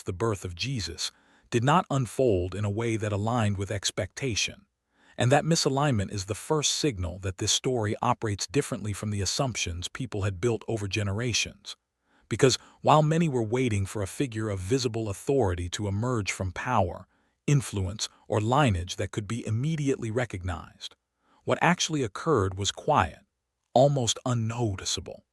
the birth of Jesus did not unfold in a way that aligned with expectation. And that misalignment is the first signal that this story operates differently from the assumptions people had built over generations. Because while many were waiting for a figure of visible authority to emerge from power, influence, or lineage that could be immediately recognized, what actually occurred was quiet, almost unnoticeable,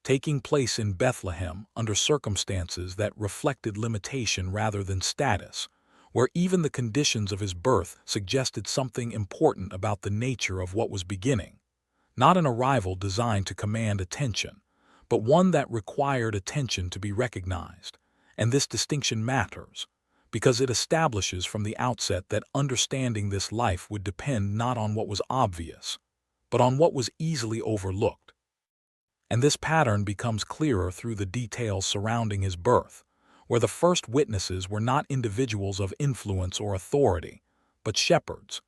taking place in Bethlehem under circumstances that reflected limitation rather than status, where even the conditions of his birth suggested something important about the nature of what was beginning, not an arrival designed to command attention, but one that required attention to be recognized. And this distinction matters, because it establishes from the outset that understanding this life would depend not on what was obvious, but on what was easily overlooked. And this pattern becomes clearer through the details surrounding his birth, where the first witnesses were not individuals of influence or authority, but shepherds,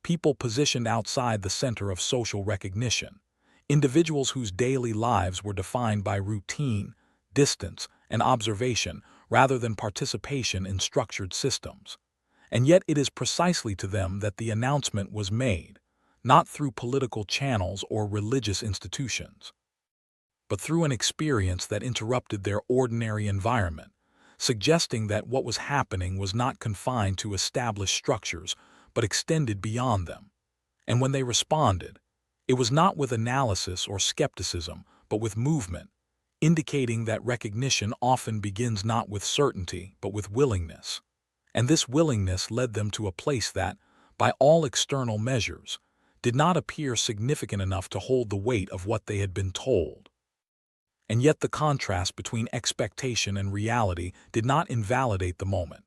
people positioned outside the center of social recognition, individuals whose daily lives were defined by routine, distance, and observation rather than participation in structured systems. And yet it is precisely to them that the announcement was made, not through political channels or religious institutions, but through an experience that interrupted their ordinary environment, suggesting that what was happening was not confined to established structures, but extended beyond them. And when they responded, it was not with analysis or skepticism, but with movement, indicating that recognition often begins not with certainty, but with willingness. And this willingness led them to a place that, by all external measures, did not appear significant enough to hold the weight of what they had been told. And yet the contrast between expectation and reality did not invalidate the moment.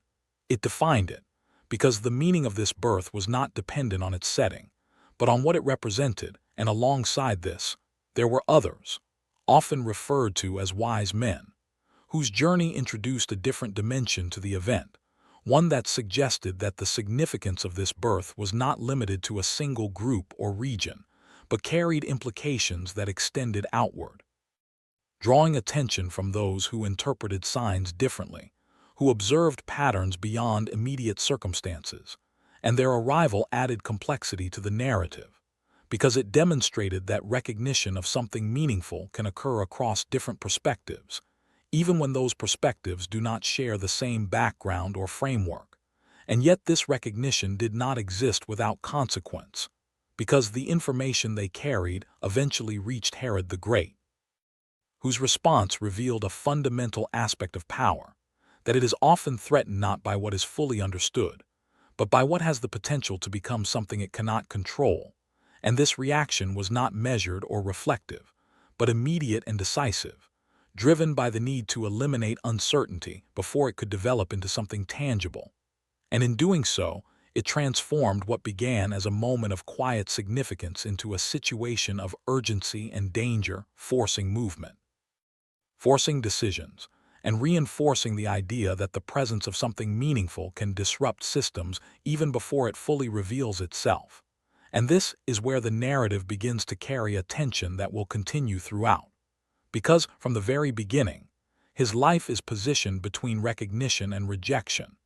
It defined it, because the meaning of this birth was not dependent on its setting, but on what it represented, and alongside this, there were others, often referred to as wise men, whose journey introduced a different dimension to the event, one that suggested that the significance of this birth was not limited to a single group or region, but carried implications that extended outward, drawing attention from those who interpreted signs differently, who observed patterns beyond immediate circumstances, and their arrival added complexity to the narrative, because it demonstrated that recognition of something meaningful can occur across different perspectives, even when those perspectives do not share the same background or framework. And yet this recognition did not exist without consequence, because the information they carried eventually reached Herod the Great, whose response revealed a fundamental aspect of power, that it is often threatened not by what is fully understood, but by what has the potential to become something it cannot control. And this reaction was not measured or reflective, but immediate and decisive, driven by the need to eliminate uncertainty before it could develop into something tangible. And in doing so, it transformed what began as a moment of quiet significance into a situation of urgency and danger, forcing movement, forcing decisions, and reinforcing the idea that the presence of something meaningful can disrupt systems even before it fully reveals itself. And this is where the narrative begins to carry a tension that will continue throughout. Because, from the very beginning, his life is positioned between recognition and rejection,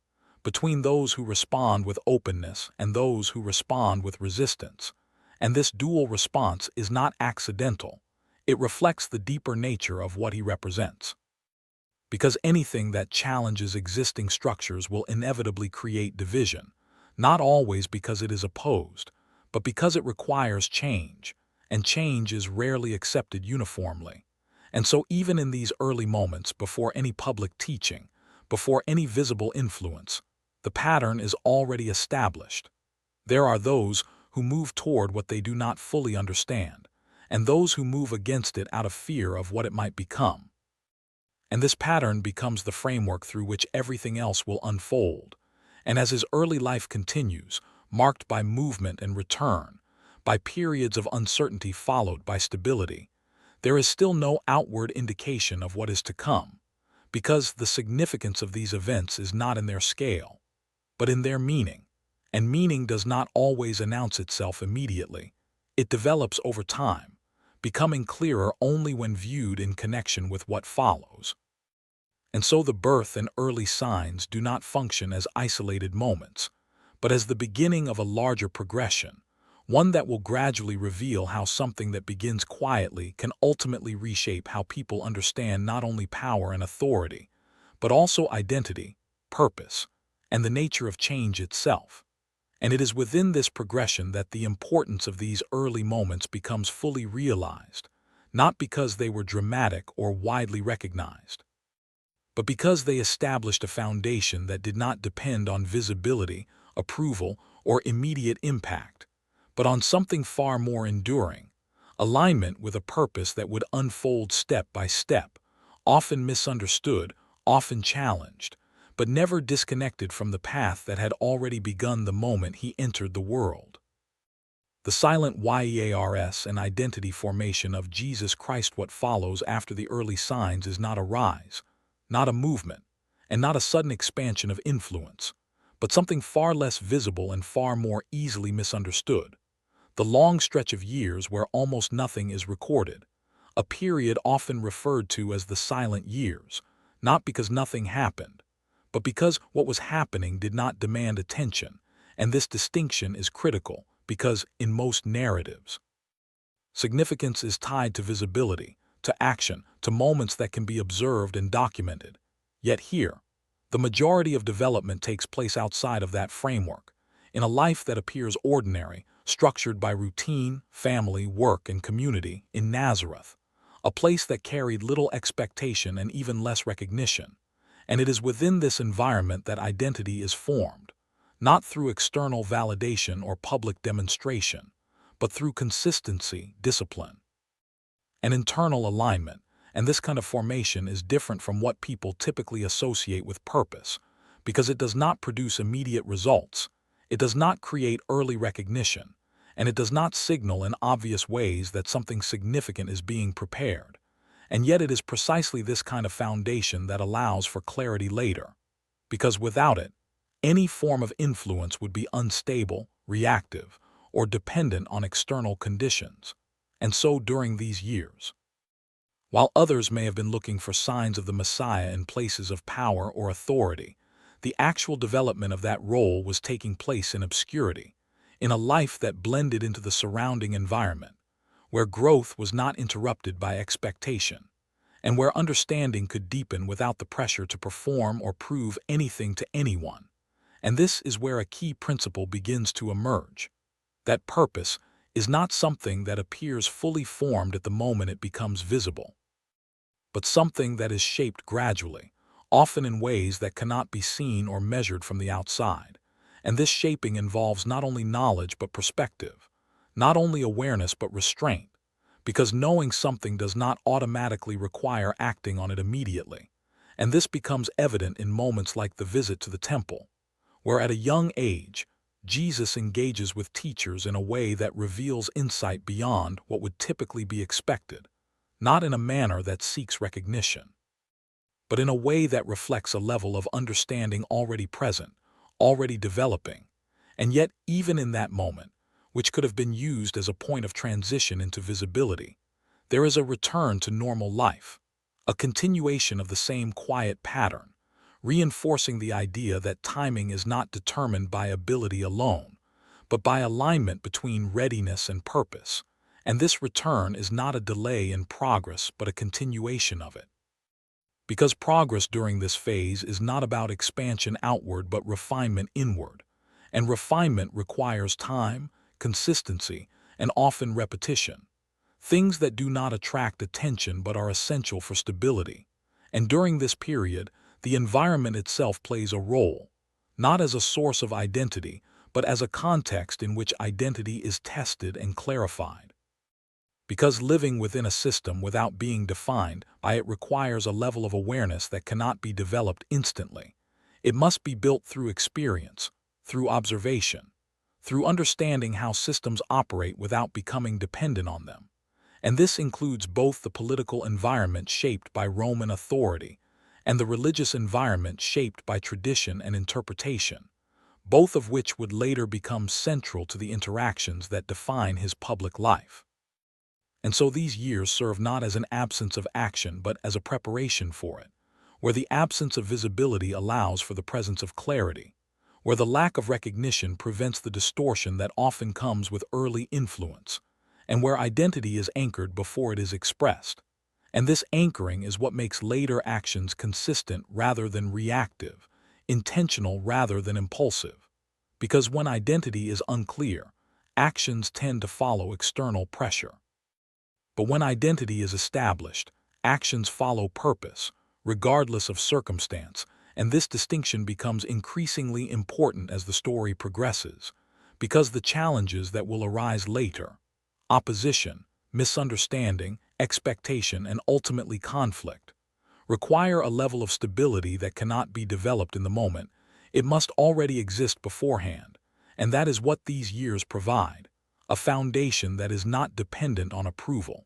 between those who respond with openness and those who respond with resistance. And this dual response is not accidental. It reflects the deeper nature of what he represents. Because anything that challenges existing structures will inevitably create division, not always because it is opposed, but because it requires change, and change is rarely accepted uniformly. And so even in these early moments, before any public teaching, before any visible influence, the pattern is already established. There are those who move toward what they do not fully understand, and those who move against it out of fear of what it might become. And this pattern becomes the framework through which everything else will unfold. And as his early life continues, marked by movement and return, by periods of uncertainty followed by stability, there is still no outward indication of what is to come, because the significance of these events is not in their scale, but in their meaning. And meaning does not always announce itself immediately. It develops over time, becoming clearer only when viewed in connection with what follows. And so the birth and early signs do not function as isolated moments, but as the beginning of a larger progression, one that will gradually reveal how something that begins quietly can ultimately reshape how people understand not only power and authority, but also identity, purpose, and the nature of change itself. And it is within this progression that the importance of these early moments becomes fully realized, not because they were dramatic or widely recognized, but because they established a foundation that did not depend on visibility, approval, or immediate impact, but on something far more enduring, alignment with a purpose that would unfold step by step, often misunderstood, often challenged, but never disconnected from the path that had already begun the moment he entered the world. The silent years and identity formation of Jesus Christ. What follows after the early signs is not a rise, not a movement, and not a sudden expansion of influence, but something far less visible and far more easily misunderstood. The long stretch of years where almost nothing is recorded, a period often referred to as the silent years, not because nothing happened, but because what was happening did not demand attention, and this distinction is critical because, in most narratives, significance is tied to visibility, to action, to moments that can be observed and documented. Yet here, the majority of development takes place outside of that framework, in a life that appears ordinary, structured by routine, family, work, and community, in Nazareth, a place that carried little expectation and even less recognition. And it is within this environment that identity is formed, not through external validation or public demonstration, but through consistency, discipline, and internal alignment. And this kind of formation is different from what people typically associate with purpose, because it does not produce immediate results, it does not create early recognition, and it does not signal in obvious ways that something significant is being prepared. And yet it is precisely this kind of foundation that allows for clarity later, because without it, any form of influence would be unstable, reactive, or dependent on external conditions. And so during these years, while others may have been looking for signs of the Messiah in places of power or authority, the actual development of that role was taking place in obscurity, in a life that blended into the surrounding environment, where growth was not interrupted by expectation, and where understanding could deepen without the pressure to perform or prove anything to anyone. And this is where a key principle begins to emerge, that purpose is not something that appears fully formed at the moment it becomes visible, but something that is shaped gradually, often in ways that cannot be seen or measured from the outside. And this shaping involves not only knowledge but perspective, not only awareness but restraint, because knowing something does not automatically require acting on it immediately. And this becomes evident in moments like the visit to the temple, where at a young age, Jesus engages with teachers in a way that reveals insight beyond what would typically be expected, not in a manner that seeks recognition, but in a way that reflects a level of understanding already present, already developing. And yet, even in that moment, which could have been used as a point of transition into visibility, there is a return to normal life, a continuation of the same quiet pattern, reinforcing the idea that timing is not determined by ability alone, but by alignment between readiness and purpose. And this return is not a delay in progress but a continuation of it. Because progress during this phase is not about expansion outward but refinement inward, and refinement requires time, consistency, and often repetition, things that do not attract attention but are essential for stability. And during this period, the environment itself plays a role, not as a source of identity, but as a context in which identity is tested and clarified. Because living within a system without being defined by it requires a level of awareness that cannot be developed instantly. It must be built through experience, through observation, through understanding how systems operate without becoming dependent on them. And this includes both the political environment shaped by Roman authority and the religious environment shaped by tradition and interpretation, both of which would later become central to the interactions that define his public life. And so these years serve not as an absence of action but as a preparation for it, where the absence of visibility allows for the presence of clarity, where the lack of recognition prevents the distortion that often comes with early influence, and where identity is anchored before it is expressed. And this anchoring is what makes later actions consistent rather than reactive, intentional rather than impulsive. Because when identity is unclear, actions tend to follow external pressure. But when identity is established, actions follow purpose, regardless of circumstance, and this distinction becomes increasingly important as the story progresses, because the challenges that will arise later, opposition, misunderstanding, expectation, and ultimately conflict, require a level of stability that cannot be developed in the moment. It must already exist beforehand, and that is what these years provide, a foundation that is not dependent on approval,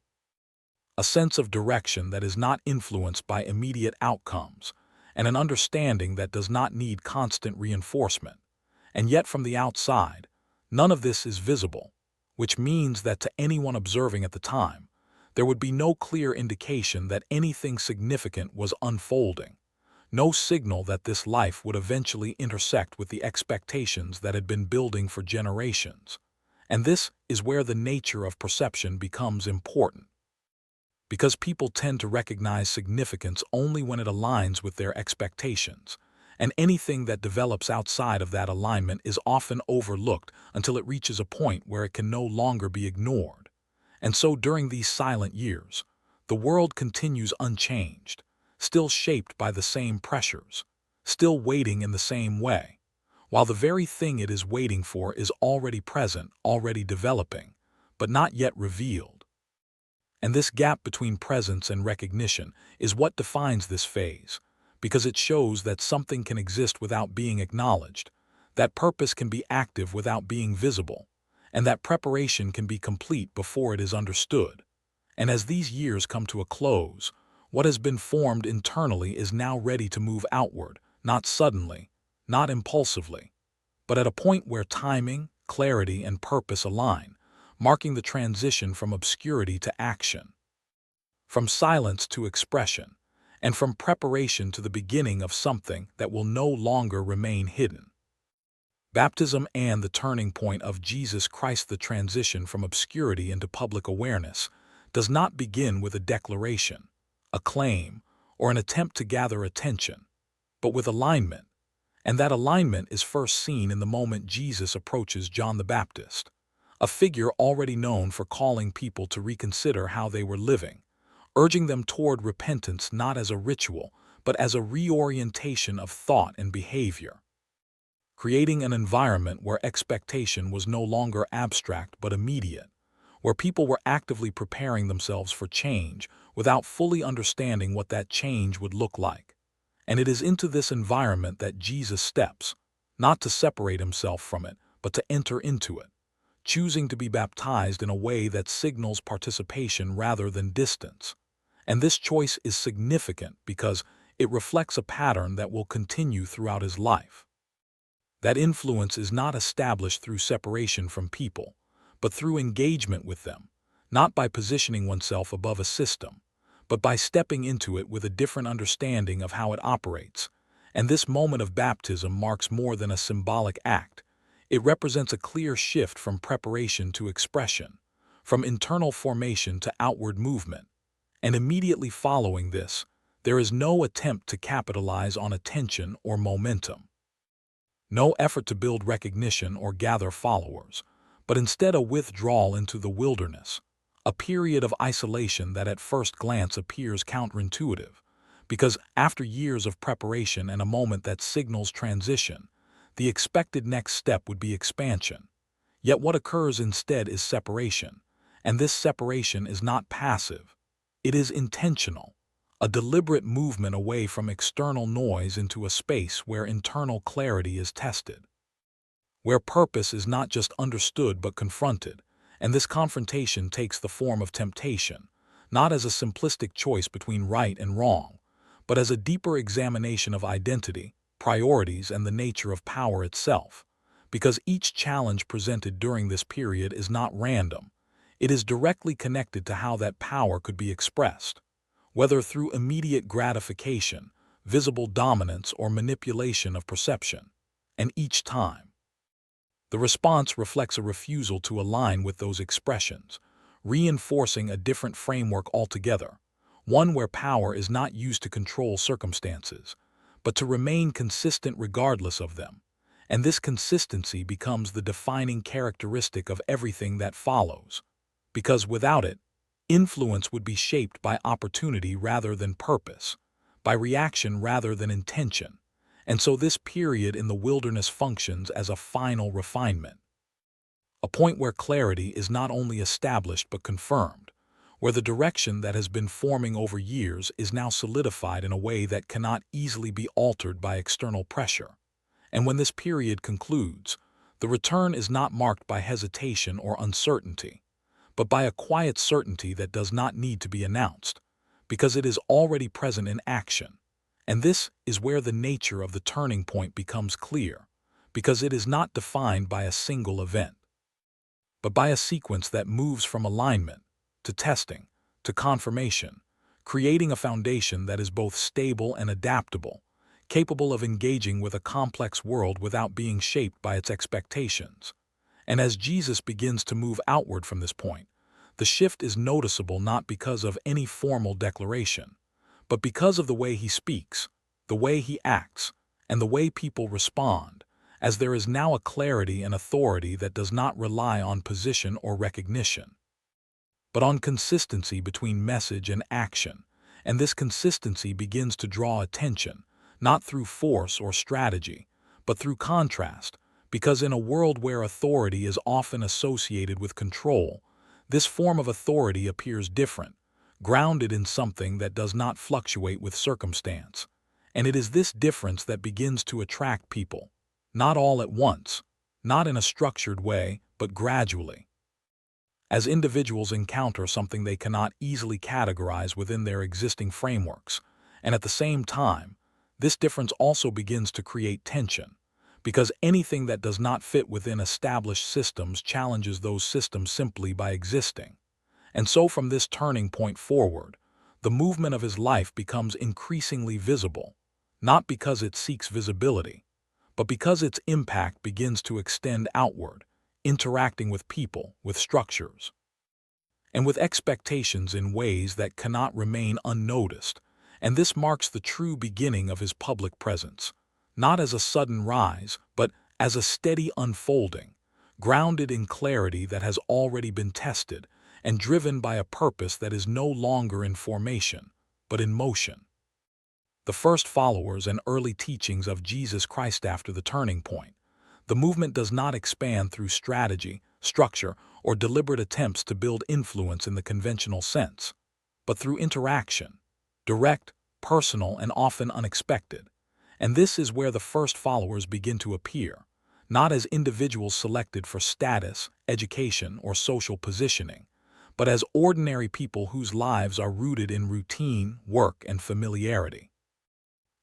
a sense of direction that is not influenced by immediate outcomes, and an understanding that does not need constant reinforcement. And yet from the outside, none of this is visible, which means that to anyone observing at the time, there would be no clear indication that anything significant was unfolding, no signal that this life would eventually intersect with the expectations that had been building for generations. And this is where the nature of perception becomes important, because people tend to recognize significance only when it aligns with their expectations, and anything that develops outside of that alignment is often overlooked until it reaches a point where it can no longer be ignored. And so during these silent years, the world continues unchanged, still shaped by the same pressures, still waiting in the same way, while the very thing it is waiting for is already present, already developing, but not yet revealed. And this gap between presence and recognition is what defines this phase, because it shows that something can exist without being acknowledged, that purpose can be active without being visible, and that preparation can be complete before it is understood. And as these years come to a close, what has been formed internally is now ready to move outward, not suddenly, not impulsively, but at a point where timing, clarity, and purpose align, marking the transition from obscurity to action, from silence to expression, and from preparation to the beginning of something that will no longer remain hidden. Baptism and the turning point of Jesus Christ. The transition from obscurity into public awareness does not begin with a declaration, a claim, or an attempt to gather attention, but with alignment. And that alignment is first seen in the moment Jesus approaches John the Baptist, a figure already known for calling people to reconsider how they were living, urging them toward repentance not as a ritual, but as a reorientation of thought and behavior, creating an environment where expectation was no longer abstract but immediate, where people were actively preparing themselves for change without fully understanding what that change would look like. And it is into this environment that Jesus steps, not to separate himself from it, but to enter into it, choosing to be baptized in a way that signals participation rather than distance. And this choice is significant because it reflects a pattern that will continue throughout his life. That influence is not established through separation from people, but through engagement with them, not by positioning oneself above a system, but by stepping into it with a different understanding of how it operates. And this moment of baptism marks more than a symbolic act. It represents a clear shift from preparation to expression, from internal formation to outward movement. And immediately following this, there is no attempt to capitalize on attention or momentum, no effort to build recognition or gather followers, but instead a withdrawal into the wilderness, a period of isolation that at first glance appears counterintuitive, because after years of preparation and a moment that signals transition, the expected next step would be expansion. Yet what occurs instead is separation, and this separation is not passive. It is intentional, a deliberate movement away from external noise into a space where internal clarity is tested, where purpose is not just understood but confronted, and this confrontation takes the form of temptation, not as a simplistic choice between right and wrong, but as a deeper examination of identity, priorities, and the nature of power itself, because each challenge presented during this period is not random. It is directly connected to how that power could be expressed, whether through immediate gratification, visible dominance, or manipulation of perception. And each time, the response reflects a refusal to align with those expressions, reinforcing a different framework altogether, one where power is not used to control circumstances, but to remain consistent regardless of them. And this consistency becomes the defining characteristic of everything that follows, because without it, influence would be shaped by opportunity rather than purpose, by reaction rather than intention. And so this period in the wilderness functions as a final refinement, a point where clarity is not only established but confirmed, where the direction that has been forming over years is now solidified in a way that cannot easily be altered by external pressure. And when this period concludes, the return is not marked by hesitation or uncertainty, but by a quiet certainty that does not need to be announced, because it is already present in action. And this is where the nature of the turning point becomes clear, because it is not defined by a single event, but by a sequence that moves from alignment to testing to confirmation, creating a foundation that is both stable and adaptable, capable of engaging with a complex world without being shaped by its expectations. And as Jesus begins to move outward from this point, the shift is noticeable not because of any formal declaration, but because of the way he speaks, the way he acts, and the way people respond, as there is now a clarity and authority that does not rely on position or recognition, but on consistency between message and action. And this consistency begins to draw attention, not through force or strategy, but through contrast, because in a world where authority is often associated with control, this form of authority appears different, grounded in something that does not fluctuate with circumstance. And it is this difference that begins to attract people, not all at once, not in a structured way, but gradually. As individuals encounter something they cannot easily categorize within their existing frameworks, and at the same time, this difference also begins to create tension, because anything that does not fit within established systems challenges those systems simply by existing. And so from this turning point forward, the movement of his life becomes increasingly visible, not because it seeks visibility, but because its impact begins to extend outward, interacting with people, with structures, and with expectations in ways that cannot remain unnoticed. And this marks the true beginning of his public presence, not as a sudden rise, but as a steady unfolding, grounded in clarity that has already been tested, and driven by a purpose that is no longer in formation, but in motion. The first followers and early teachings of Jesus Christ after the turning point, the movement does not expand through strategy, structure, or deliberate attempts to build influence in the conventional sense, but through interaction, direct, personal, and often unexpected. And this is where the first followers begin to appear, not as individuals selected for status, education, or social positioning, but as ordinary people whose lives are rooted in routine, work, and familiarity.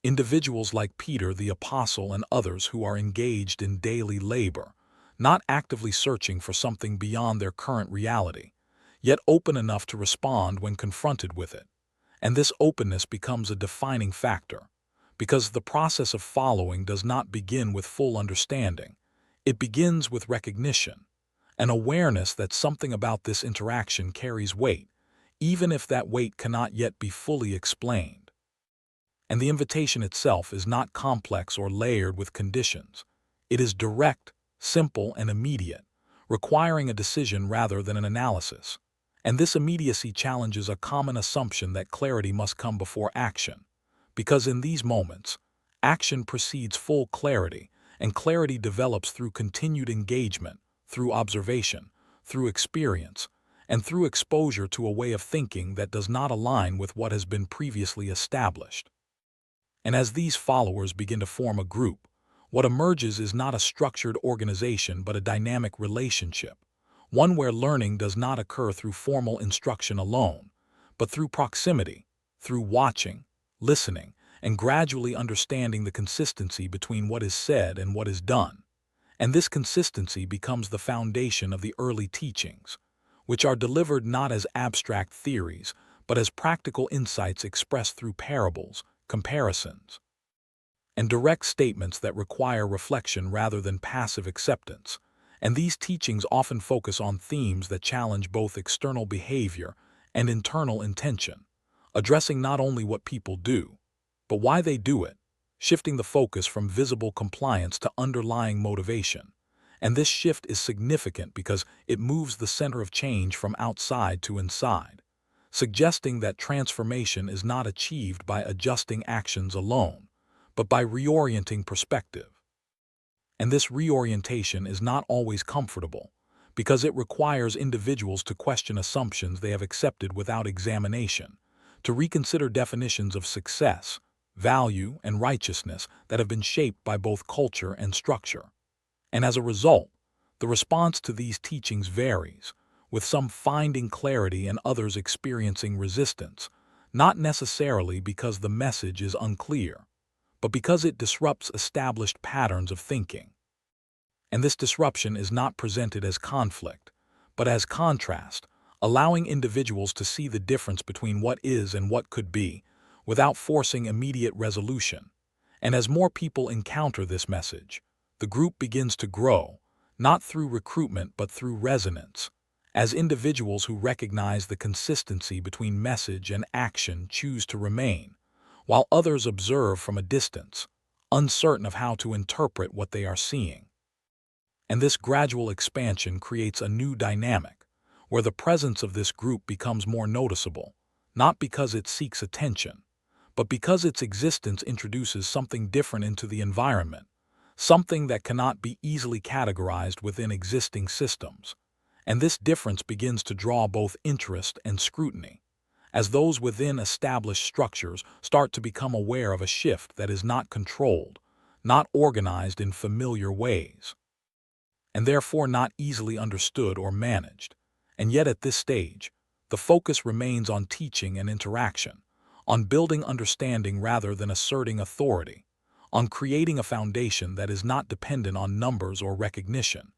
Individuals like Peter the Apostle and others who are engaged in daily labor, not actively searching for something beyond their current reality, yet open enough to respond when confronted with it. And this openness becomes a defining factor, because the process of following does not begin with full understanding. It begins with recognition, an awareness that something about this interaction carries weight, even if that weight cannot yet be fully explained. And the invitation itself is not complex or layered with conditions. It is direct, simple, and immediate, requiring a decision rather than an analysis. And this immediacy challenges a common assumption that clarity must come before action, because in these moments, action precedes full clarity, and clarity develops through continued engagement, through observation, through experience, and through exposure to a way of thinking that does not align with what has been previously established. And as these followers begin to form a group, what emerges is not a structured organization but a dynamic relationship, one where learning does not occur through formal instruction alone, but through proximity, through watching, listening, and gradually understanding the consistency between what is said and what is done. And this consistency becomes the foundation of the early teachings, which are delivered not as abstract theories, but as practical insights expressed through parables, comparisons, and direct statements that require reflection rather than passive acceptance. And these teachings often focus on themes that challenge both external behavior and internal intention, addressing not only what people do, but why they do it, shifting the focus from visible compliance to underlying motivation. And this shift is significant because it moves the center of change from outside to inside, suggesting that transformation is not achieved by adjusting actions alone, but by reorienting perspective. And this reorientation is not always comfortable, because it requires individuals to question assumptions they have accepted without examination, to reconsider definitions of success, value, and righteousness that have been shaped by both culture and structure. And as a result, the response to these teachings varies, with some finding clarity and others experiencing resistance, not necessarily because the message is unclear, but because it disrupts established patterns of thinking. And this disruption is not presented as conflict, but as contrast, allowing individuals to see the difference between what is and what could be, without forcing immediate resolution. And as more people encounter this message, the group begins to grow, not through recruitment but through resonance, as individuals who recognize the consistency between message and action choose to remain, while others observe from a distance, uncertain of how to interpret what they are seeing. And this gradual expansion creates a new dynamic, where the presence of this group becomes more noticeable, not because it seeks attention, but because its existence introduces something different into the environment, something that cannot be easily categorized within existing systems. And this difference begins to draw both interest and scrutiny, as those within established structures start to become aware of a shift that is not controlled, not organized in familiar ways, and therefore not easily understood or managed. And yet at this stage, the focus remains on teaching and interaction, on building understanding rather than asserting authority, on creating a foundation that is not dependent on numbers or recognition,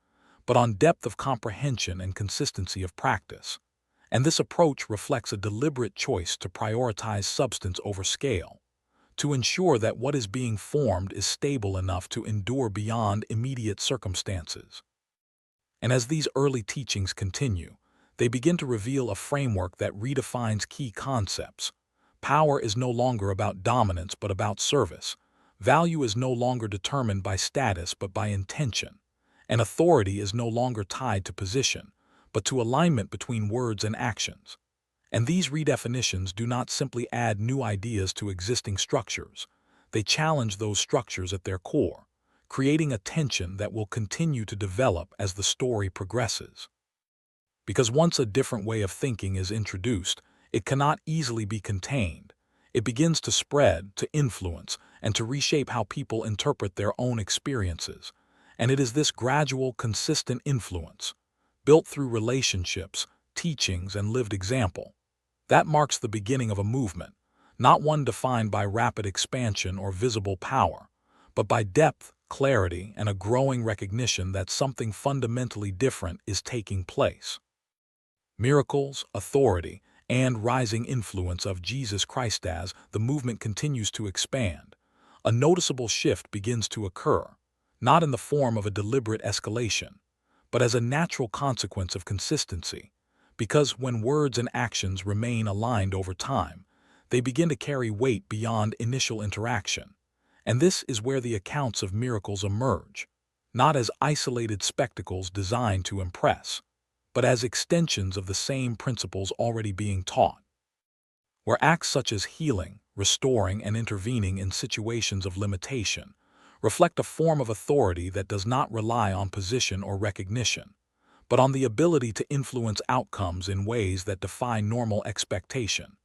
but on depth of comprehension and consistency of practice. And this approach reflects a deliberate choice to prioritize substance over scale, to ensure that what is being formed is stable enough to endure beyond immediate circumstances. And as these early teachings continue, they begin to reveal a framework that redefines key concepts. Power is no longer about dominance but about service. Value is no longer determined by status but by intention. And authority is no longer tied to position, but to alignment between words and actions. And these redefinitions do not simply add new ideas to existing structures. They challenge those structures at their core, creating a tension that will continue to develop as the story progresses. Because once a different way of thinking is introduced, it cannot easily be contained. It begins to spread, to influence, and to reshape how people interpret their own experiences. And it is this gradual, consistent influence, built through relationships, teachings, and lived example, that marks the beginning of a movement, not one defined by rapid expansion or visible power, but by depth, clarity, and a growing recognition that something fundamentally different is taking place. Miracles, authority, and rising influence of Jesus Christ. As the movement continues to expand, a noticeable shift begins to occur, not in the form of a deliberate escalation, but as a natural consequence of consistency, because when words and actions remain aligned over time, they begin to carry weight beyond initial interaction. And this is where the accounts of miracles emerge, not as isolated spectacles designed to impress, but as extensions of the same principles already being taught, where acts such as healing, restoring, and intervening in situations of limitation reflect a form of authority that does not rely on position or recognition, but on the ability to influence outcomes in ways that defy normal expectation.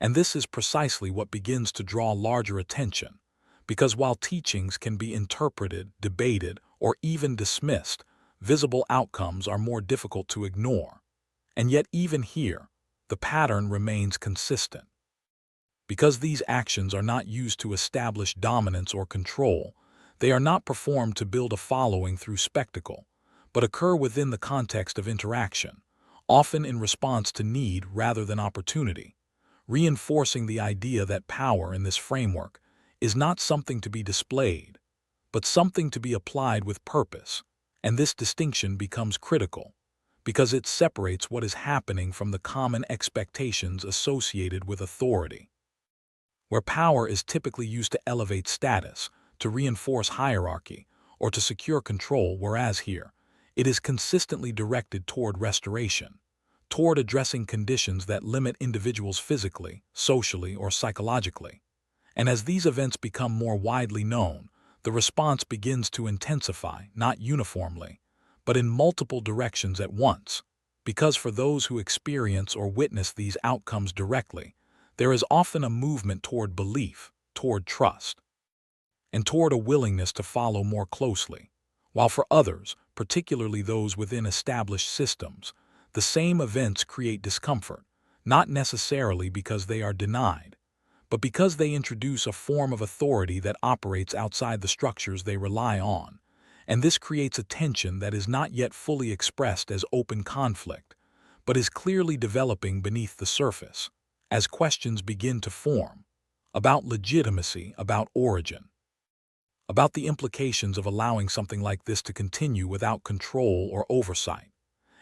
And this is precisely what begins to draw larger attention, because while teachings can be interpreted, debated, or even dismissed, visible outcomes are more difficult to ignore. And yet even here, the pattern remains consistent. Because these actions are not used to establish dominance or control, they are not performed to build a following through spectacle, but occur within the context of interaction, often in response to need rather than opportunity, reinforcing the idea that power in this framework is not something to be displayed, but something to be applied with purpose. And this distinction becomes critical because it separates what is happening from the common expectations associated with authority, where power is typically used to elevate status, to reinforce hierarchy, or to secure control, whereas here, it is consistently directed toward restoration, toward addressing conditions that limit individuals physically, socially, or psychologically. And as these events become more widely known, the response begins to intensify, not uniformly, but in multiple directions at once, because for those who experience or witness these outcomes directly, there is often a movement toward belief, toward trust, and toward a willingness to follow more closely. While for others, particularly those within established systems, the same events create discomfort, not necessarily because they are denied, but because they introduce a form of authority that operates outside the structures they rely on, and this creates a tension that is not yet fully expressed as open conflict, but is clearly developing beneath the surface, as questions begin to form about legitimacy, about origin, about the implications of allowing something like this to continue without control or oversight.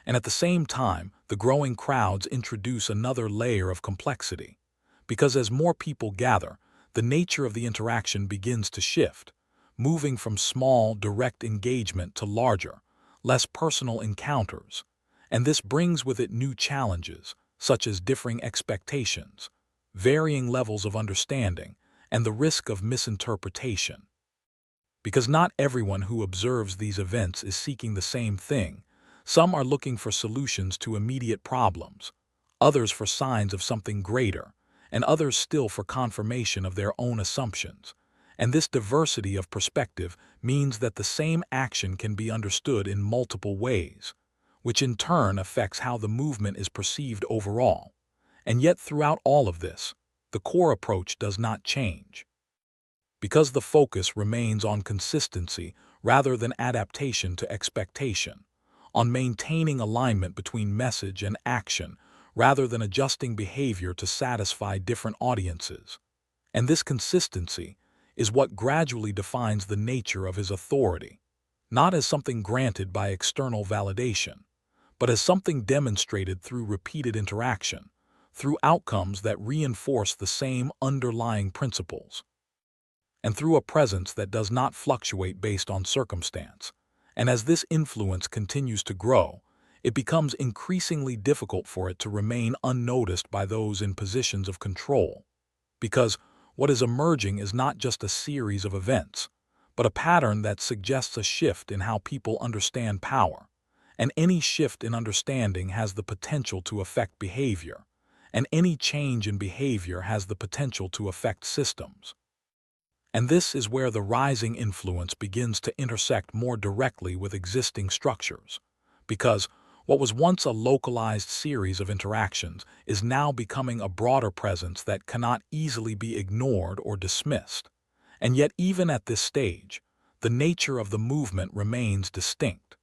And at the same time, the growing crowds introduce another layer of complexity, because as more people gather, the nature of the interaction begins to shift, moving from small, direct engagement to larger, less personal encounters. And this brings with it new challenges, such as differing expectations, varying levels of understanding, and the risk of misinterpretation. Because not everyone who observes these events is seeking the same thing. Some are looking for solutions to immediate problems, others for signs of something greater, and others still for confirmation of their own assumptions. And this diversity of perspective means that the same action can be understood in multiple ways, which in turn affects how the movement is perceived overall. And yet throughout all of this, the core approach does not change, because the focus remains on consistency rather than adaptation to expectation, on maintaining alignment between message and action rather than adjusting behavior to satisfy different audiences. And this consistency is what gradually defines the nature of his authority, not as something granted by external validation, but as something demonstrated through repeated interaction, through outcomes that reinforce the same underlying principles, and through a presence that does not fluctuate based on circumstance. And as this influence continues to grow, it becomes increasingly difficult for it to remain unnoticed by those in positions of control, because what is emerging is not just a series of events, but a pattern that suggests a shift in how people understand power. And any shift in understanding has the potential to affect behavior, and any change in behavior has the potential to affect systems. And this is where the rising influence begins to intersect more directly with existing structures, because what was once a localized series of interactions is now becoming a broader presence that cannot easily be ignored or dismissed. And yet even at this stage, the nature of the movement remains distinct.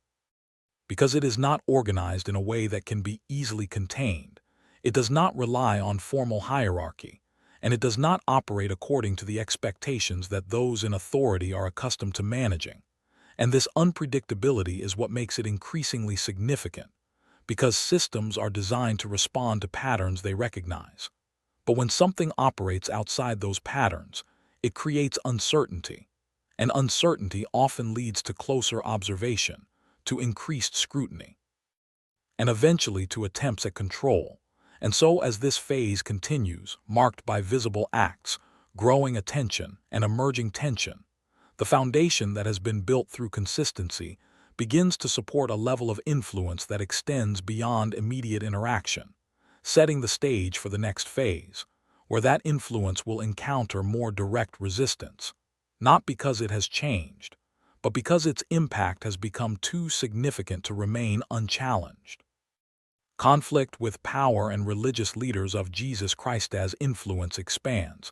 Because it is not organized in a way that can be easily contained, it does not rely on formal hierarchy, and it does not operate according to the expectations that those in authority are accustomed to managing. And this unpredictability is what makes it increasingly significant, because systems are designed to respond to patterns they recognize. But when something operates outside those patterns, it creates uncertainty, and uncertainty often leads to closer observation, to increased scrutiny, and eventually to attempts at control. And so as this phase continues, marked by visible acts, growing attention, and emerging tension, the foundation that has been built through consistency begins to support a level of influence that extends beyond immediate interaction, setting the stage for the next phase, where that influence will encounter more direct resistance, not because it has changed, but because its impact has become too significant to remain unchallenged. Conflict with power and religious leaders of Jesus Christ. As influence expands,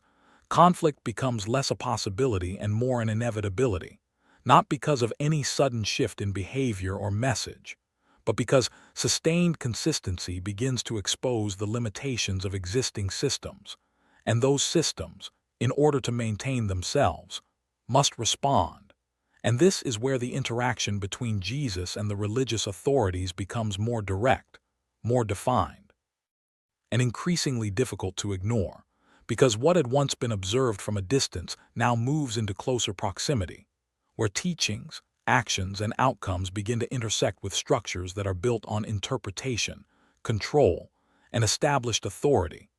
conflict becomes less a possibility and more an inevitability, not because of any sudden shift in behavior or message, but because sustained consistency begins to expose the limitations of existing systems, and those systems, in order to maintain themselves, must respond. And this is where the interaction between Jesus and the religious authorities becomes more direct, more defined, and increasingly difficult to ignore, because what had once been observed from a distance now moves into closer proximity, where teachings, actions, and outcomes begin to intersect with structures that are built on interpretation, control, and established authority.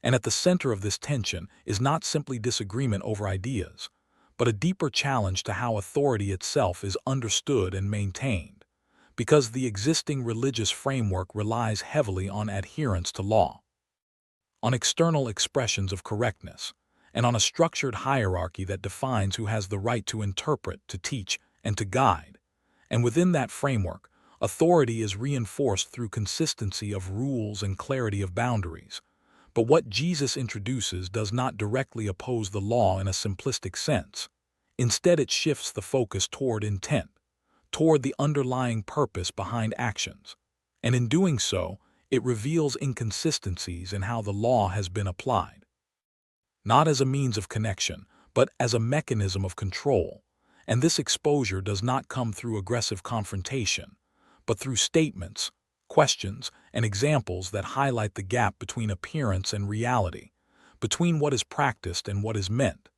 And at the center of this tension is not simply disagreement over ideas, but a deeper challenge to how authority itself is understood and maintained, because the existing religious framework relies heavily on adherence to law, on external expressions of correctness, and on a structured hierarchy that defines who has the right to interpret, to teach, and to guide. And within that framework, authority is reinforced through consistency of rules and clarity of boundaries. But what Jesus introduces does not directly oppose the law in a simplistic sense. Instead, it shifts the focus toward intent, toward the underlying purpose behind actions. And in doing so, it reveals inconsistencies in how the law has been applied, not as a means of connection, but as a mechanism of control. And this exposure does not come through aggressive confrontation, but through statements, questions, and examples that highlight the gap between appearance and reality, between what is practiced and what is meant.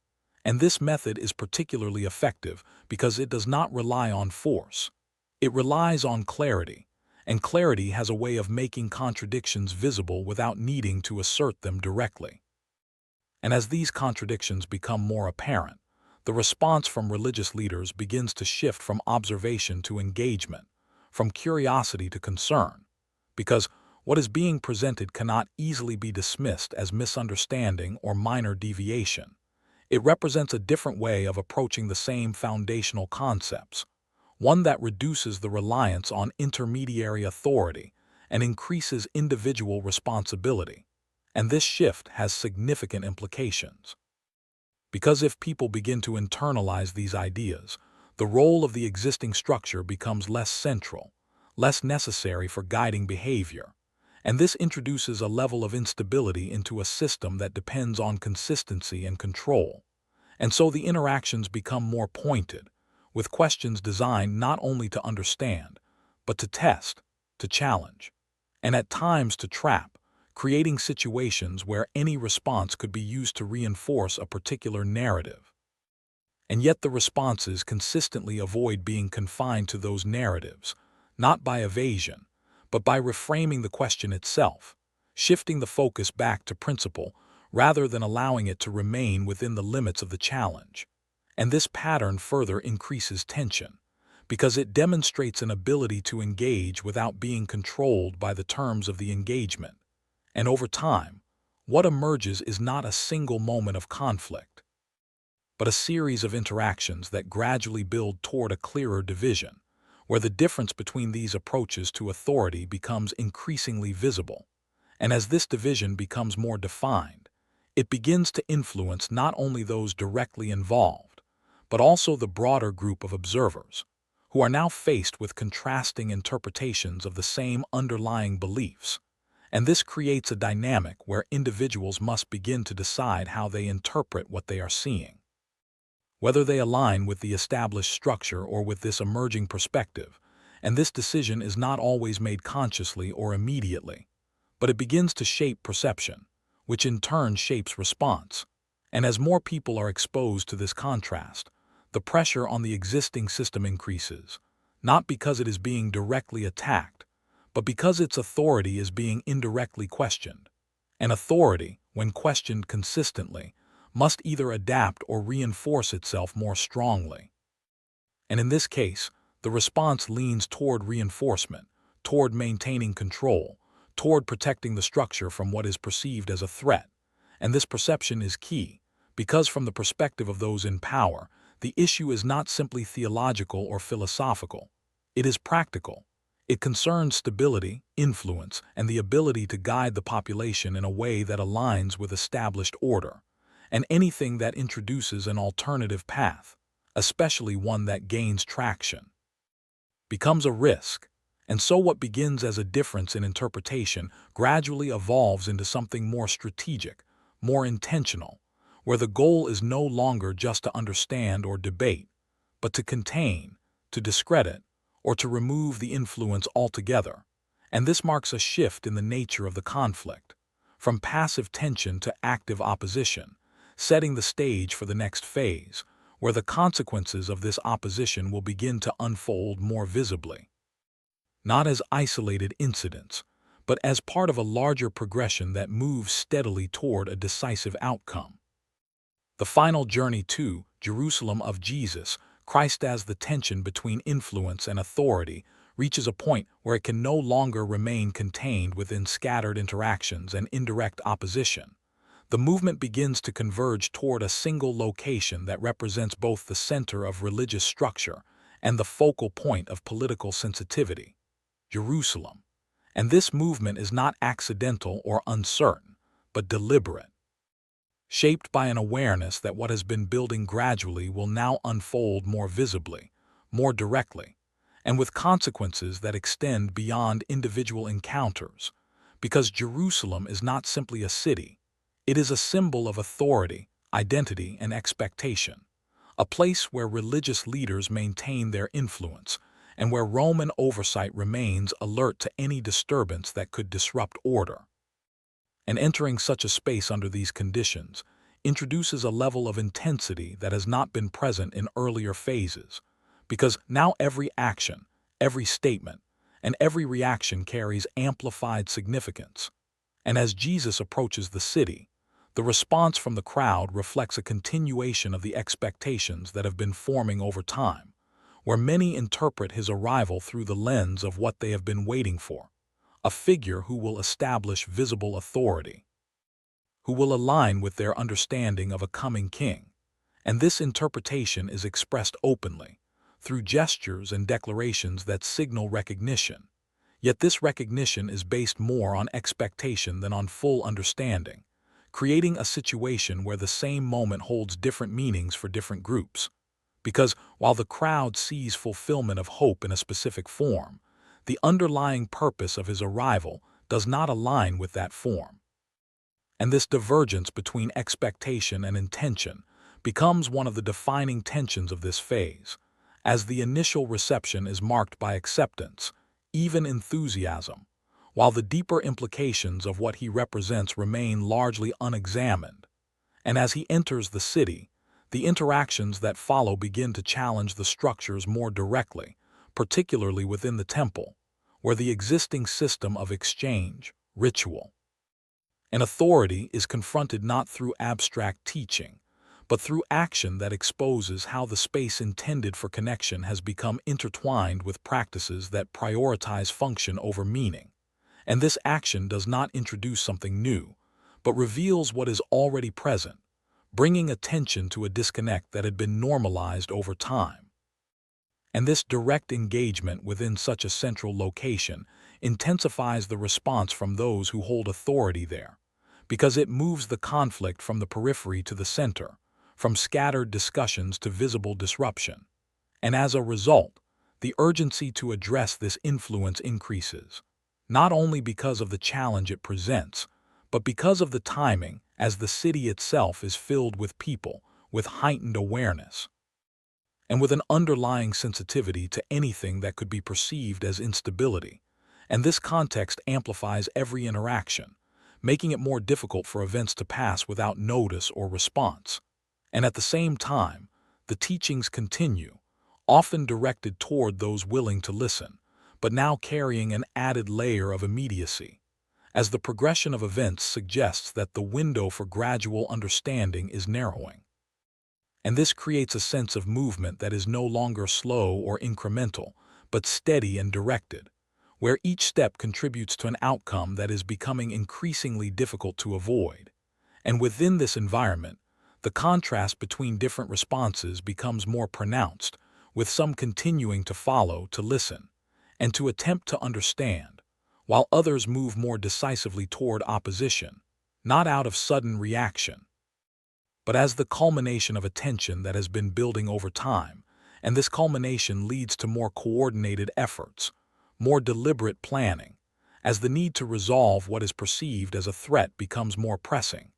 And this method is particularly effective because it does not rely on force. It relies on clarity, and clarity has a way of making contradictions visible without needing to assert them directly. And as these contradictions become more apparent, the response from religious leaders begins to shift from observation to engagement, from curiosity to concern, because what is being presented cannot easily be dismissed as misunderstanding or minor deviation. It represents a different way of approaching the same foundational concepts, one that reduces the reliance on intermediary authority and increases individual responsibility. And this shift has significant implications. Because if people begin to internalize these ideas, the role of the existing structure becomes less central, less necessary for guiding behavior. And this introduces a level of instability into a system that depends on consistency and control. And so the interactions become more pointed, with questions designed not only to understand, but to test, to challenge, and at times to trap, creating situations where any response could be used to reinforce a particular narrative. And yet the responses consistently avoid being confined to those narratives, not by evasion, but by reframing the question itself, shifting the focus back to principle rather than allowing it to remain within the limits of the challenge. And this pattern further increases tension, because it demonstrates an ability to engage without being controlled by the terms of the engagement. And over time, what emerges is not a single moment of conflict, but a series of interactions that gradually build toward a clearer division, where the difference between these approaches to authority becomes increasingly visible. And as this division becomes more defined, it begins to influence not only those directly involved, but also the broader group of observers, who are now faced with contrasting interpretations of the same underlying beliefs. And this creates a dynamic where individuals must begin to decide how they interpret what they are seeing, whether they align with the established structure or with this emerging perspective. And this decision is not always made consciously or immediately, but it begins to shape perception, which in turn shapes response. And as more people are exposed to this contrast, the pressure on the existing system increases, not because it is being directly attacked, but because its authority is being indirectly questioned. And authority, when questioned consistently, must either adapt or reinforce itself more strongly. And in this case, the response leans toward reinforcement, toward maintaining control, toward protecting the structure from what is perceived as a threat. And this perception is key, because from the perspective of those in power, the issue is not simply theological or philosophical. It is practical. It concerns stability, influence, and the ability to guide the population in a way that aligns with established order. And anything that introduces an alternative path, especially one that gains traction, becomes a risk. And so what begins as a difference in interpretation gradually evolves into something more strategic, more intentional, where the goal is no longer just to understand or debate, but to contain, to discredit, or to remove the influence altogether. And this marks a shift in the nature of the conflict, from passive tension to active opposition, setting the stage for the next phase, where the consequences of this opposition will begin to unfold more visibly. Not as isolated incidents, but as part of a larger progression that moves steadily toward a decisive outcome. The final journey to Jerusalem of Jesus, Christ, as the tension between influence and authority reaches a point where it can no longer remain contained within scattered interactions and indirect opposition. The movement begins to converge toward a single location that represents both the center of religious structure and the focal point of political sensitivity: Jerusalem. And this movement is not accidental or uncertain, but deliberate, shaped by an awareness that what has been building gradually will now unfold more visibly, more directly, and with consequences that extend beyond individual encounters. Because Jerusalem is not simply a city, it is a symbol of authority, identity, and expectation, a place where religious leaders maintain their influence and where Roman oversight remains alert to any disturbance that could disrupt order. And entering such a space under these conditions introduces a level of intensity that has not been present in earlier phases, because now every action, every statement, and every reaction carries amplified significance. And as Jesus approaches the city, the response from the crowd reflects a continuation of the expectations that have been forming over time, where many interpret his arrival through the lens of what they have been waiting for: a figure who will establish visible authority, who will align with their understanding of a coming king. And this interpretation is expressed openly, through gestures and declarations that signal recognition. Yet this recognition is based more on expectation than on full understanding, creating a situation where the same moment holds different meanings for different groups. Because while the crowd sees fulfillment of hope in a specific form, the underlying purpose of his arrival does not align with that form. And this divergence between expectation and intention becomes one of the defining tensions of this phase, as the initial reception is marked by acceptance, even enthusiasm, while the deeper implications of what he represents remain largely unexamined. And as he enters the city, the interactions that follow begin to challenge the structures more directly, particularly within the temple, where the existing system of exchange, ritual, and authority is confronted not through abstract teaching, but through action that exposes how the space intended for connection has become intertwined with practices that prioritize function over meaning. And this action does not introduce something new, but reveals what is already present, bringing attention to a disconnect that had been normalized over time. And this direct engagement within such a central location intensifies the response from those who hold authority there, because it moves the conflict from the periphery to the center, from scattered discussions to visible disruption. And as a result, the urgency to address this influence increases, not only because of the challenge it presents, but because of the timing, as the city itself is filled with people with heightened awareness, and with an underlying sensitivity to anything that could be perceived as instability. And this context amplifies every interaction, making it more difficult for events to pass without notice or response. And at the same time, the teachings continue, often directed toward those willing to listen, but now carrying an added layer of immediacy, as the progression of events suggests that the window for gradual understanding is narrowing. And this creates a sense of movement that is no longer slow or incremental, but steady and directed, where each step contributes to an outcome that is becoming increasingly difficult to avoid. And within this environment, the contrast between different responses becomes more pronounced, with some continuing to follow, to listen, and to attempt to understand, while others move more decisively toward opposition, not out of sudden reaction, but as the culmination of a tension that has been building over time. And this culmination leads to more coordinated efforts, more deliberate planning, as the need to resolve what is perceived as a threat becomes more pressing.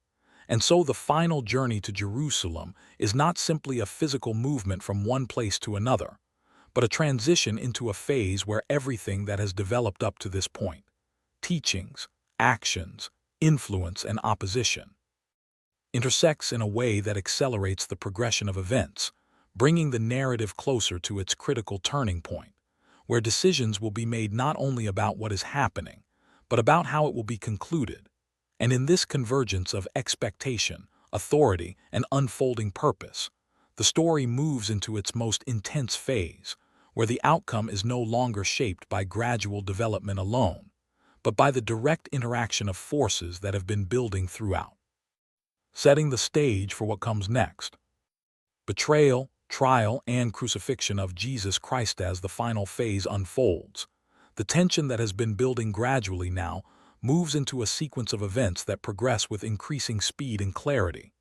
And so the final journey to Jerusalem is not simply a physical movement from one place to another, but a transition into a phase where everything that has developed up to this point, teachings, actions, influence, and opposition, intersects in a way that accelerates the progression of events, bringing the narrative closer to its critical turning point, where decisions will be made not only about what is happening, but about how it will be concluded. And in this convergence of expectation, authority, and unfolding purpose, the story moves into its most intense phase, where the outcome is no longer shaped by gradual development alone, but by the direct interaction of forces that have been building throughout, setting the stage for what comes next. Betrayal, trial, and crucifixion of Jesus Christ. As the final phase unfolds, the tension that has been building gradually now moves into a sequence of events that progress with increasing speed and clarity,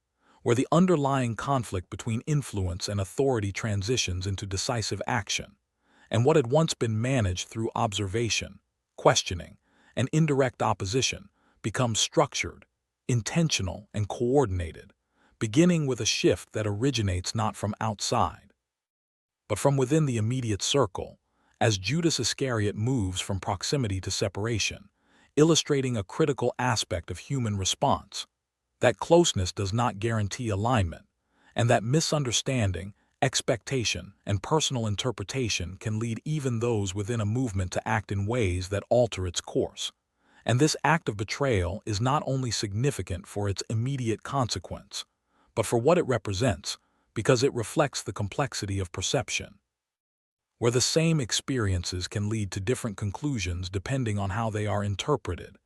where the underlying conflict between influence and authority transitions into decisive action, and what had once been managed through observation, questioning, and indirect opposition becomes structured, intentional, and coordinated, beginning with a shift that originates not from outside, but from within the immediate circle, as Judas Iscariot moves from proximity to separation, illustrating a critical aspect of human response, that closeness does not guarantee alignment, and that misunderstanding, expectation, and personal interpretation can lead even those within a movement to act in ways that alter its course. And this act of betrayal is not only significant for its immediate consequence, but for what it represents, because it reflects the complexity of perception, where the same experiences can lead to different conclusions depending on how they are interpreted.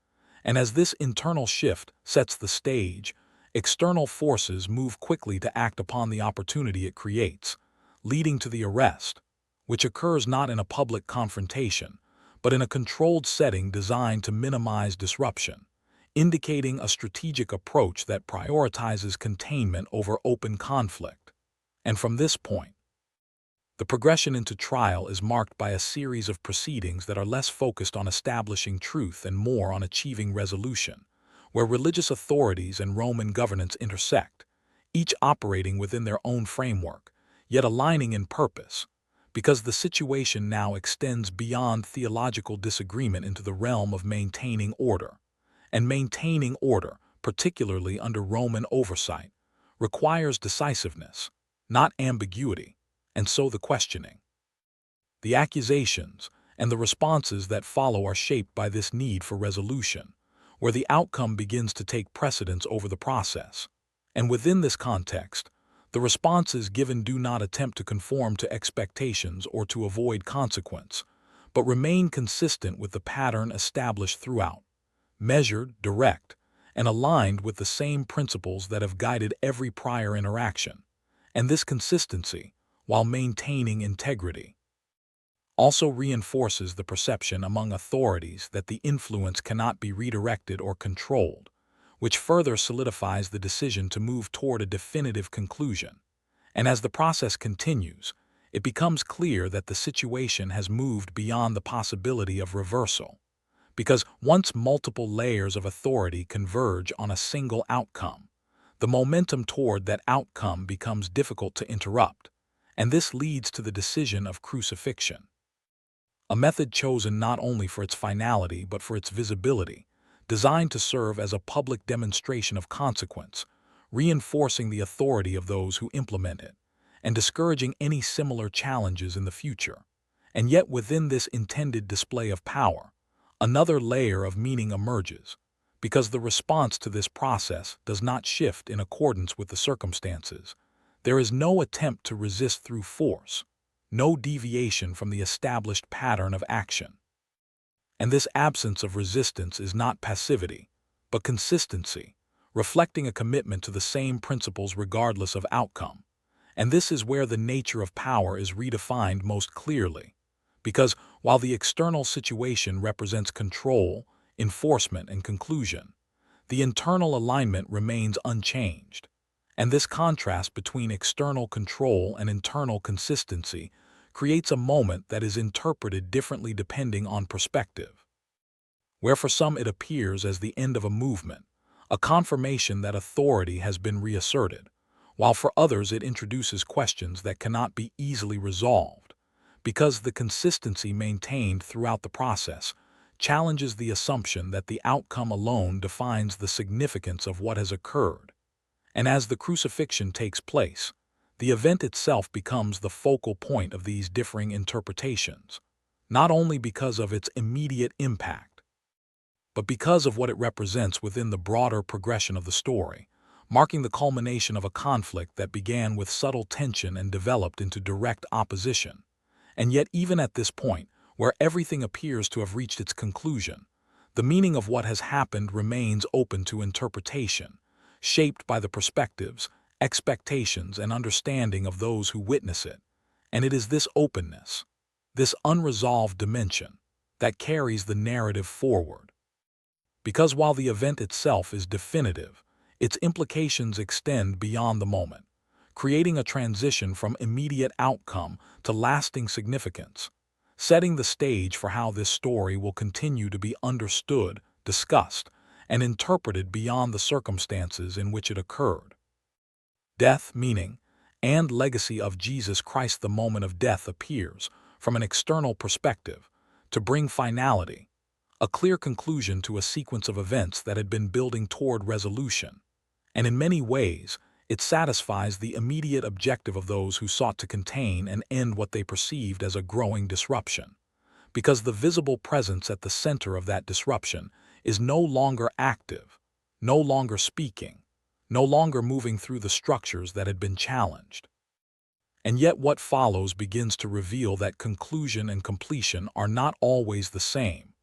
And as this internal shift sets the stage, external forces move quickly to act upon the opportunity it creates, leading to the arrest, which occurs not in a public confrontation, but in a controlled setting designed to minimize disruption, indicating a strategic approach that prioritizes containment over open conflict. And from this point, the progression into trial is marked by a series of proceedings that are less focused on establishing truth and more on achieving resolution, where religious authorities and Roman governance intersect, each operating within their own framework, yet aligning in purpose, because the situation now extends beyond theological disagreement into the realm of maintaining order. And maintaining order, particularly under Roman oversight, requires decisiveness, not ambiguity, and so the questioning, the accusations, and the responses that follow are shaped by this need for resolution, where the outcome begins to take precedence over the process. And within this context, the responses given do not attempt to conform to expectations or to avoid consequence, but remain consistent with the pattern established throughout, measured, direct, and aligned with the same principles that have guided every prior interaction. And this consistency, while maintaining integrity, also reinforces the perception among authorities that the influence cannot be redirected or controlled, which further solidifies the decision to move toward a definitive conclusion. And as the process continues, it becomes clear that the situation has moved beyond the possibility of reversal, because once multiple layers of authority converge on a single outcome, the momentum toward that outcome becomes difficult to interrupt, and this leads to the decision of crucifixion, a method chosen not only for its finality but for its visibility, designed to serve as a public demonstration of consequence, reinforcing the authority of those who implement it, and discouraging any similar challenges in the future. And yet within this intended display of power, another layer of meaning emerges, because the response to this process does not shift in accordance with the circumstances. There is no attempt to resist through force, no deviation from the established pattern of action. And this absence of resistance is not passivity, but consistency, reflecting a commitment to the same principles regardless of outcome. And this is where the nature of power is redefined most clearly, because while the external situation represents control, enforcement, and conclusion, the internal alignment remains unchanged. And this contrast between external control and internal consistency creates a moment that is interpreted differently depending on perspective. Where for some it appears as the end of a movement, a confirmation that authority has been reasserted, while for others it introduces questions that cannot be easily resolved, because the consistency maintained throughout the process challenges the assumption that the outcome alone defines the significance of what has occurred. And as the crucifixion takes place, the event itself becomes the focal point of these differing interpretations, not only because of its immediate impact, but because of what it represents within the broader progression of the story, marking the culmination of a conflict that began with subtle tension and developed into direct opposition. And yet, even at this point, where everything appears to have reached its conclusion, the meaning of what has happened remains open to interpretation, shaped by the perspectives, expectations, and understanding of those who witness it. And it is this openness, this unresolved dimension, that carries the narrative forward. Because while the event itself is definitive, its implications extend beyond the moment, creating a transition from immediate outcome to lasting significance, setting the stage for how this story will continue to be understood, discussed, and interpreted beyond the circumstances in which it occurred. Death, meaning, and legacy of Jesus Christ. The moment of death appears, from an external perspective, to bring finality, a clear conclusion to a sequence of events that had been building toward resolution. And in many ways, it satisfies the immediate objective of those who sought to contain and end what they perceived as a growing disruption, because the visible presence at the center of that disruption is no longer active, no longer speaking, no longer moving through the structures that had been challenged. And yet what follows begins to reveal that conclusion and completion are not always the same,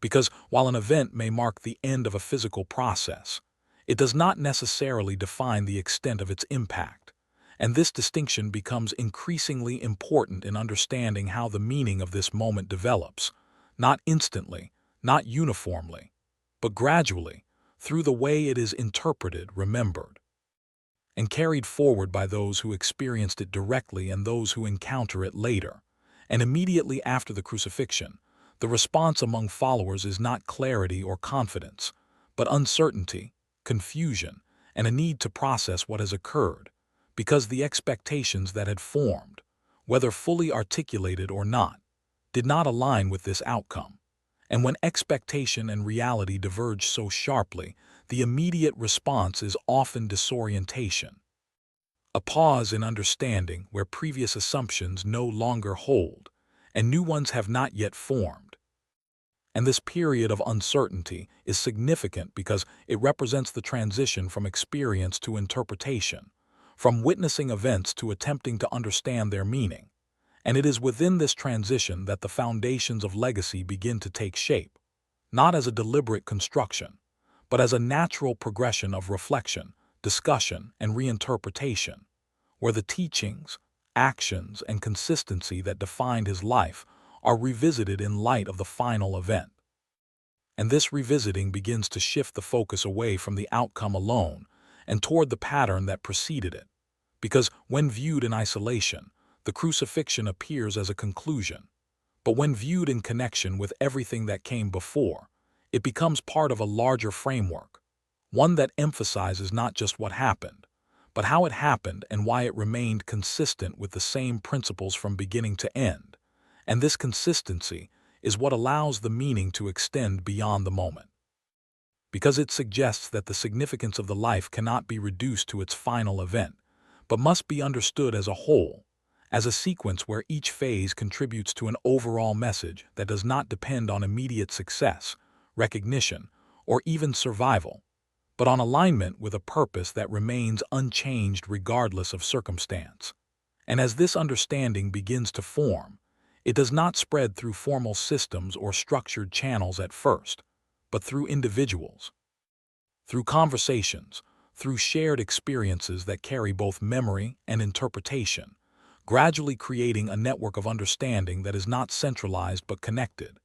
because while an event may mark the end of a physical process, it does not necessarily define the extent of its impact. And this distinction becomes increasingly important in understanding how the meaning of this moment develops, not instantly, not uniformly, but gradually, through the way it is interpreted, remembered, and carried forward by those who experienced it directly and those who encounter it later. And immediately after the crucifixion, the response among followers is not clarity or confidence, but uncertainty, confusion, and a need to process what has occurred, because the expectations that had formed, whether fully articulated or not, did not align with this outcome. And when expectation and reality diverge so sharply, the immediate response is often disorientation, a pause in understanding where previous assumptions no longer hold, and new ones have not yet formed. And this period of uncertainty is significant because it represents the transition from experience to interpretation, from witnessing events to attempting to understand their meaning. And it is within this transition that the foundations of legacy begin to take shape, not as a deliberate construction, but as a natural progression of reflection, discussion, and reinterpretation, where the teachings, actions, and consistency that defined his life are revisited in light of the final event. And this revisiting begins to shift the focus away from the outcome alone and toward the pattern that preceded it, because when viewed in isolation, the crucifixion appears as a conclusion, but when viewed in connection with everything that came before, it becomes part of a larger framework, one that emphasizes not just what happened, but how it happened and why it remained consistent with the same principles from beginning to end. And this consistency is what allows the meaning to extend beyond the moment, because it suggests that the significance of the life cannot be reduced to its final event, but must be understood as a whole, as a sequence where each phase contributes to an overall message that does not depend on immediate success, recognition, or even survival, but on alignment with a purpose that remains unchanged regardless of circumstance. And as this understanding begins to form, it does not spread through formal systems or structured channels at first, but through individuals, through conversations, through shared experiences that carry both memory and interpretation, gradually creating a network of understanding that is not centralized but connected.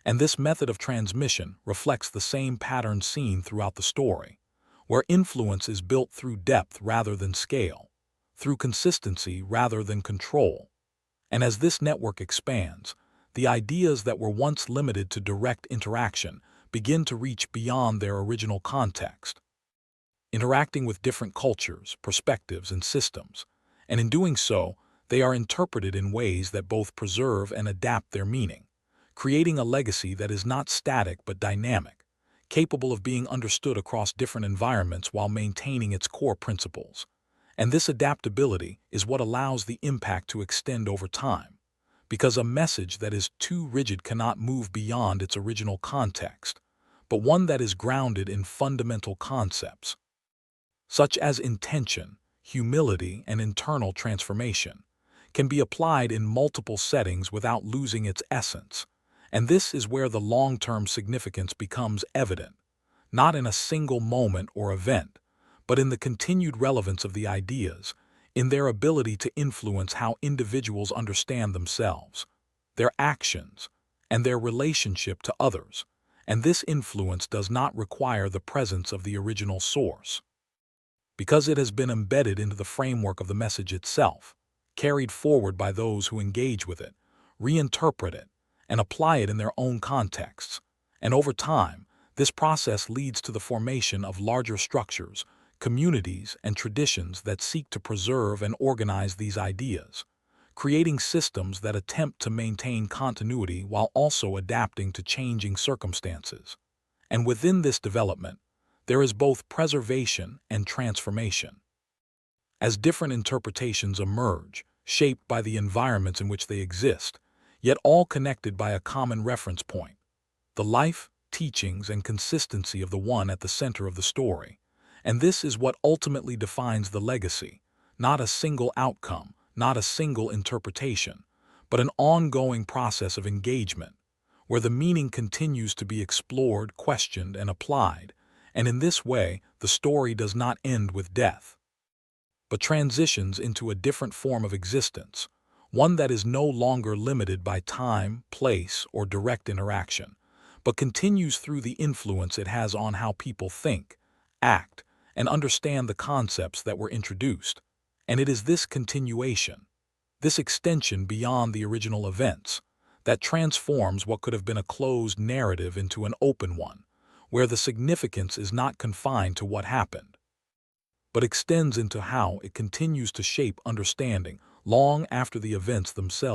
And this method of transmission reflects the same pattern seen throughout the story, where influence is built through depth rather than scale, through consistency rather than control, And as this network expands, the ideas that were once limited to direct interaction begin to reach beyond their original context, interacting with different cultures, perspectives, and systems. And in doing so, they are interpreted in ways that both preserve and adapt their meaning, creating a legacy that is not static but dynamic, capable of being understood across different environments while maintaining its core principles. And this adaptability is what allows the impact to extend over time, because a message that is too rigid cannot move beyond its original context, but one that is grounded in fundamental concepts, such as intention, humility, and internal transformation, can be applied in multiple settings without losing its essence. And this is where the long-term significance becomes evident, not in a single moment or event, but in the continued relevance of the ideas, in their ability to influence how individuals understand themselves, their actions, and their relationship to others. And this influence does not require the presence of the original source, because it has been embedded into the framework of the message itself, carried forward by those who engage with it, reinterpret it, and apply it in their own contexts. And over time, this process leads to the formation of larger structures, communities, and traditions that seek to preserve and organize these ideas, creating systems that attempt to maintain continuity while also adapting to changing circumstances. And within this development, there is both preservation and transformation. As different interpretations emerge, shaped by the environments in which they exist, yet all connected by a common reference point, the life, teachings, and consistency of the one at the center of the story. And this is what ultimately defines the legacy, not a single outcome, not a single interpretation, but an ongoing process of engagement, where the meaning continues to be explored, questioned, and applied. And in this way, the story does not end with death, but transitions into a different form of existence, one that is no longer limited by time, place, or direct interaction, but continues through the influence it has on how people think, act, and understand the concepts that were introduced. And it is this continuation, this extension beyond the original events, that transforms what could have been a closed narrative into an open one, where the significance is not confined to what happened, but extends into how it continues to shape understanding long after the events themselves